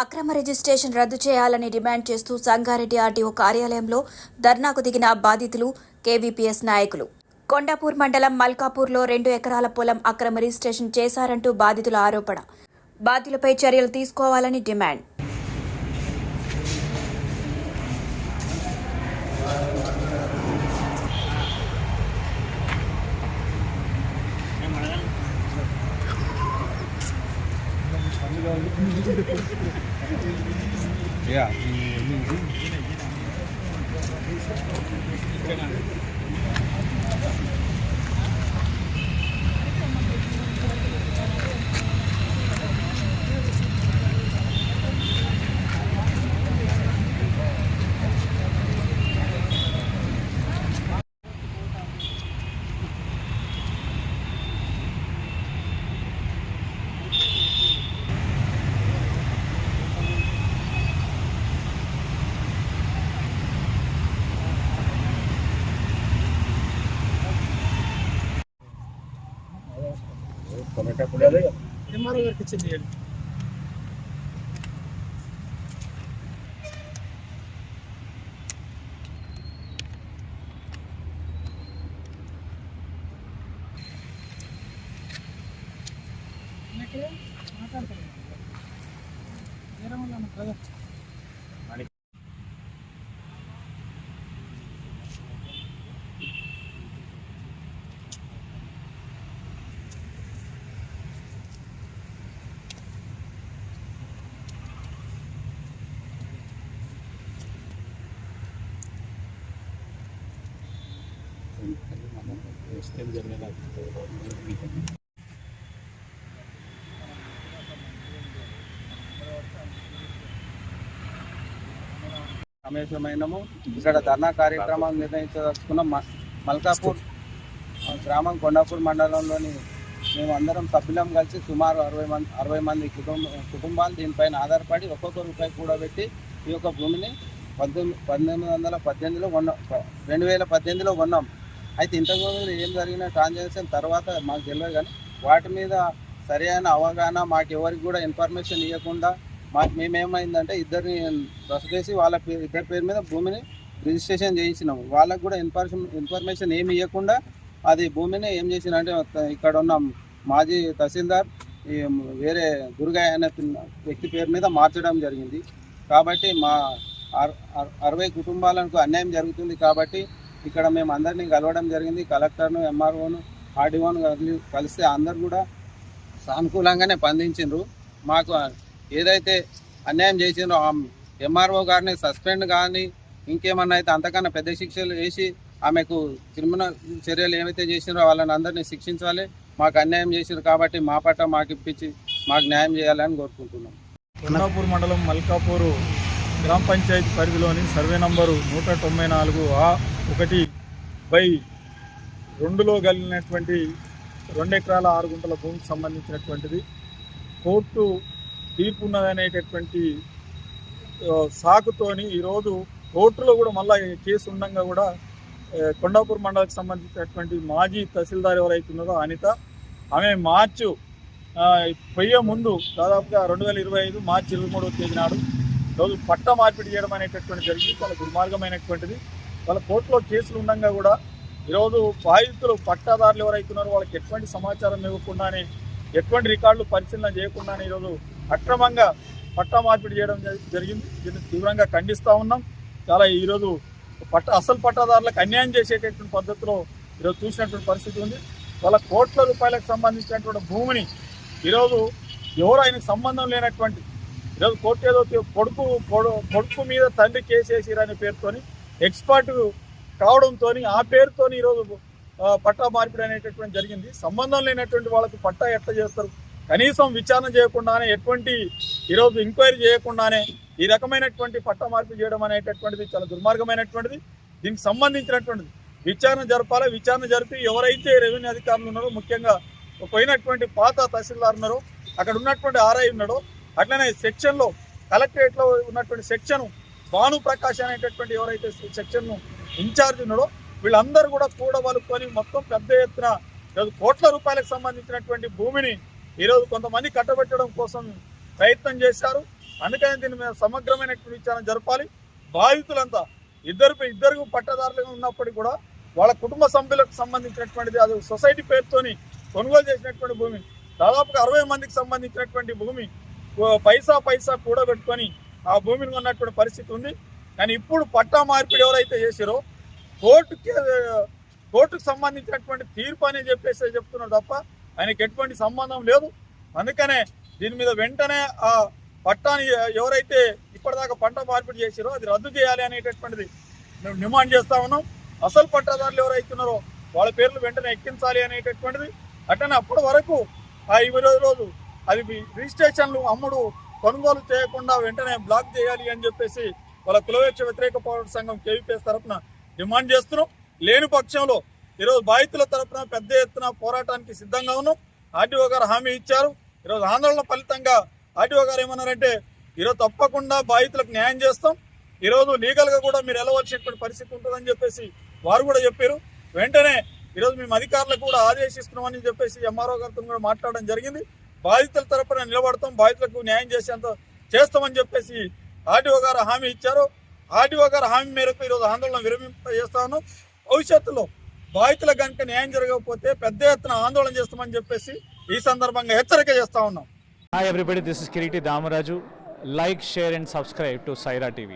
అక్రమ రిజిస్ట్రేషన్ రద్దు చేయాలని డిమాండ్ చేస్తూ సంగారెడ్డి ఆర్టీఓ కార్యాలయంలో ధర్నాకు దిగిన బాధితులు, కేవీపీఎస్ నాయకులు. కొండాపూర్ మండలం మల్కాపూర్లో 2 ఎకరాల పొలం అక్రమ రిజిస్ట్రేషన్ చేశారంటూ బాధితుల ఆరోపణ. బాధ్యులపై చర్యలు తీసుకోవాలని డిమాండ్. ఎంఆర్ఓ గారికి ఇచ్చింది. రమేశమైనము ఇక్కడ ధర్నా కార్యక్రమం నిర్వహించదలుచుకున్న మల్కాపూర్ గ్రామం కొండాపూర్ మండలంలోని మేము అందరం సభ్యులం కలిసి సుమారు 60 మంది కుటుంబాలు దీనిపైన ఆధారపడి ఒక్కొక్క రూపాయి కూడబెట్టి ఈ యొక్క భూమిని 2018లో కొన్నాం. అయితే ఇంతకుముందు ఏం జరిగిన ట్రాన్సాక్షన్ తర్వాత మాకు తెలియదు, కానీ వాటి మీద సరైన అవగాహన మాకు ఎవరికి కూడా ఇన్ఫర్మేషన్ ఇవ్వకుండా మేమేమైందంటే ఇద్దరిని రసదేసి వాళ్ళ ఇద్దరి పేరు మీద భూమిని రిజిస్ట్రేషన్ చేయించినాము. వాళ్ళకు కూడా ఇన్ఫర్మేషన్ ఏమి ఇవ్వకుండా అది భూమిని ఏం చేసినంటే ఇక్కడ ఉన్న మాజీ తహసీల్దార్ వేరే దుర్గయ్య అనే వ్యక్తి పేరు మీద మార్చడం జరిగింది. కాబట్టి మా 60 కుటుంబాలకు అన్యాయం జరుగుతుంది. కాబట్టి ఇక్కడ మేము అందరినీ కలవడం జరిగింది. కలెక్టర్ను, ఎంఆర్ఓను, ఆర్డీఓను కలిస్తే అందరు కూడా సానుకూలంగానే స్పందించారు. మాకు ఏదైతే అన్యాయం చేసిందో ఎంఆర్ఓ గారిని సస్పెండ్ కానీ ఇంకేమన్నా అయితే అంతకన్నా పెద్ద శిక్షలు వేసి ఆమెకు క్రిమినల్ చర్యలు ఏవైతే చేసినారో వాళ్ళని అందరినీ శిక్షించాలి. మాకు అన్యాయం చేసినారు కాబట్టి మా పట్ల మాకు ఇప్పించి మాకు న్యాయం చేయాలని కోరుకుంటున్నాం. కొండాపూర్ మండలం మల్కాపూరు గ్రామ పంచాయతీ పరిధిలోని సర్వే నంబరు 191/2లో కలిగినటువంటి 2 ఎకరాల 6 గుంటల భూమికి సంబంధించినటువంటిది. కోర్టు తీర్పు ఉన్నదనేటటువంటి సాకుతోని ఈరోజు కోర్టులో కూడా మళ్ళీ కేసు ఉండగా కూడా కొండాపూర్ మండలికి సంబంధించినటువంటి మాజీ తహసీల్దార్ ఎవరైతున్నారో అనిత, ఆమె మార్చి పోయే ముందు దాదాపుగా 2025 మార్చి 23వ తేదీ నాడు రోజు పట్ట మార్పిడి చేయడం అనేటటువంటి జరిగింది. చాలా దుర్మార్గమైనటువంటిది. వాళ్ళ కోర్టులో కేసులు ఉండగా కూడా ఈరోజు బాధితులు పట్టాదారులు ఎవరైతున్నారో వాళ్ళకి ఎటువంటి సమాచారం ఇవ్వకుండానే, ఎటువంటి రికార్డులు పరిశీలన చేయకుండానే ఈరోజు అక్రమంగా పట్టా మార్పిడి చేయడం జరిగింది. దీన్ని తీవ్రంగా ఖండిస్తూ ఉన్నాం. చాలా ఈరోజు అసలు పట్టాదారులకు అన్యాయం చేసేటటువంటి పద్ధతిలో ఈరోజు చూసినటువంటి పరిస్థితి ఉంది. వాళ్ళ కోట్ల రూపాయలకు సంబంధించినటువంటి భూమిని ఈరోజు ఎవరు ఆయనకు సంబంధం లేనటువంటి ఈరోజు కోర్టు ఏదో కొడుకు మీద తండ్రి కేసు వేసిరనే పేరుతోని ఎక్స్పర్ట్ కావడంతో ఆ పేరుతో ఈరోజు పట్టా మార్పిడి అనేటటువంటి జరిగింది. సంబంధం లేనటువంటి వాళ్ళకు పట్టా ఎట్లా చేస్తారు? కనీసం విచారణ చేయకుండానే, ఎటువంటి ఈరోజు ఎంక్వైరీ చేయకుండానే ఈ రకమైనటువంటి పట్టా మార్పిడి చేయడం అనేటటువంటిది చాలా దుర్మార్గమైనటువంటిది. దీనికి సంబంధించినటువంటిది విచారణ జరపాలి. విచారణ జరిపి ఎవరైతే రెవెన్యూ అధికారులు ఉన్నారో, ముఖ్యంగా పోయినటువంటి పాత తహసీల్దార్ ఉన్నారో, అక్కడ ఉన్నటువంటి ఆర్ఐ ఉన్నాడో, అట్లనే సెక్షన్లో కలెక్టరేట్లో ఉన్నటువంటి సెక్షన్ భానుప్రకాష్ అనేటటువంటి ఎవరైతే సెక్షన్ను ఇన్ఛార్జ్ ఉన్నాడో వీళ్ళందరూ కూడా కూడబలుకొని మొత్తం పెద్ద ఎత్తున ఈరోజు కోట్ల రూపాయలకు సంబంధించినటువంటి భూమిని ఈరోజు కొంతమంది కట్టబెట్టడం కోసం ప్రయత్నం చేశారు. అందుకని దీని మీద సమగ్రమైనటువంటి విచారణ జరపాలి. బాధితులంతా ఇద్దరు పట్టదారులుగా ఉన్నప్పటికీ కూడా వాళ్ళ కుటుంబ సభ్యులకు సంబంధించినటువంటిది, అది సొసైటీ పేరుతోని కొనుగోలు చేసినటువంటి భూమి, దాదాపుగా 60 మందికి సంబంధించినటువంటి భూమి పైసా కూడబెట్టుకొని ఆ భూమిని ఉన్నటువంటి పరిస్థితి ఉంది. కానీ ఇప్పుడు పట్టా మార్పిడి ఎవరైతే చేసిరో కోర్టుకు సంబంధించినటువంటి తీర్పు అని చెప్పేసి చెప్తున్నారు తప్ప ఆయనకి ఎటువంటి సంబంధం లేదు. అందుకనే దీని మీద వెంటనే ఆ పట్టాని ఎవరైతే ఇప్పటిదాకా పంట మార్పిడి చేసిరో అది రద్దు చేయాలి అనేటటువంటిది మేము డిమాండ్ చేస్తా ఉన్నాం. అసలు పట్టాదారులు ఎవరైతున్నారో వాళ్ళ పేర్లు వెంటనే ఎక్కించాలి అనేటటువంటిది. అట్లనే అప్పటి వరకు ఆ 20 రోజు అది రిజిస్ట్రేషన్లు కొనుగోలు చేయకుండా వెంటనే బ్లాక్ చేయాలి అని చెప్పేసి వాళ్ళ కులవేక్ష వ్యతిరేక పోరాట సంఘం కేవీపీఎస్ తరఫున డిమాండ్ చేస్తున్నాం. లేని పక్షంలో ఈరోజు బాధితుల తరఫున పెద్ద ఎత్తున పోరాటానికి సిద్ధంగా ఉన్నాం. ఆర్డీఓ గారు హామీ ఇచ్చారు. ఈరోజు ఆందోళన ఫలితంగా ఆర్డీఓ గారు ఏమన్నారంటే ఈరోజు తప్పకుండా బాధితులకు న్యాయం చేస్తాం, ఈరోజు లీగల్గా కూడా మీరు వెళ్ళవలసినటువంటి పరిస్థితి ఉంటుందని చెప్పేసి వారు కూడా చెప్పారు. వెంటనే ఈరోజు మేము అధికారులకు కూడా ఆదేశిస్తున్నామని చెప్పేసి ఎంఆర్ఓ గారితో కూడా మాట్లాడడం జరిగింది. బాధితుల తరపున నిలబడతాం, బాధితులకు న్యాయం చేసేంత చేస్తామని చెప్పేసి ఆర్డీఓ గారు హామీ ఇచ్చారు. ఆర్డీఓ గారు హామీ మేరకు ఈరోజు ఆందోళన విరమింపజేస్తాను. భవిష్యత్తులో బాధితులకు కనుక న్యాయం జరగకపోతే పెద్ద ఎత్తున ఆందోళన చేస్తామని చెప్పేసి ఈ సందర్భంగా హెచ్చరిక చేస్తా ఉన్నాం. Hi everybody, this is Kiriti Damaraju. Like, share and subscribe to Saira TV.